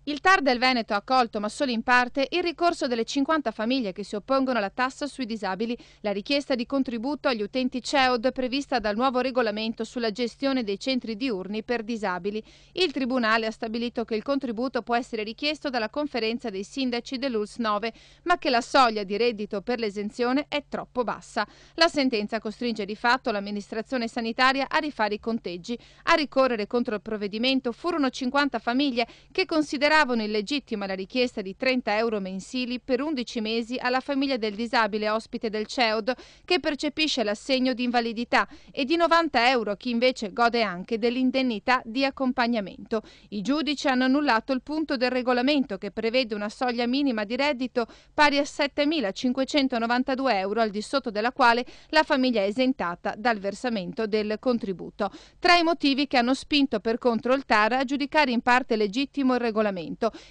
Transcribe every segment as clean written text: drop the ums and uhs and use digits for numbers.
Il TAR del Veneto ha accolto, ma solo in parte, il ricorso delle 50 famiglie che si oppongono alla tassa sui disabili, la richiesta di contributo agli utenti CEOD prevista dal nuovo regolamento sulla gestione dei centri diurni per disabili. Il Tribunale ha stabilito che il contributo può essere richiesto dalla conferenza dei sindaci dell'ULSS 9, ma che la soglia di reddito per l'esenzione è troppo bassa. La sentenza costringe di fatto l'amministrazione sanitaria a rifare i conteggi. A ricorrere contro il provvedimento furono 50 famiglie che consideravano illegittima la richiesta di 30 euro mensili per 11 mesi alla famiglia del disabile ospite del CEOD che percepisce l'assegno di invalidità e di 90 euro a chi invece gode anche dell'indennità di accompagnamento. I giudici hanno annullato il punto del regolamento che prevede una soglia minima di reddito pari a 7.592 euro, al di sotto della quale la famiglia è esentata dal versamento del contributo. Tra i motivi che hanno spinto per contro il TAR a giudicare in parte legittimo il regolamento.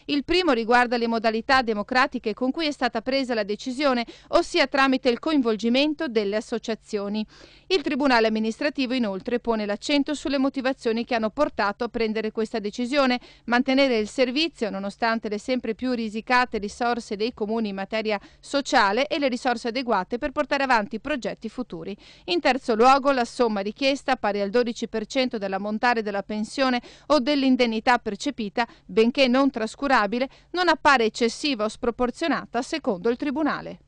Il primo riguarda le modalità democratiche con cui è stata presa la decisione, ossia tramite il coinvolgimento delle associazioni. Il Tribunale amministrativo inoltre pone l'accento sulle motivazioni che hanno portato a prendere questa decisione: mantenere il servizio nonostante le sempre più risicate risorse dei comuni in materia sociale e le risorse adeguate per portare avanti i progetti futuri. In terzo luogo, la somma richiesta, pari al 12% dell'ammontare della pensione o dell'indennità percepita, benché non trascurabile, non appare eccessiva o sproporzionata secondo il Tribunale.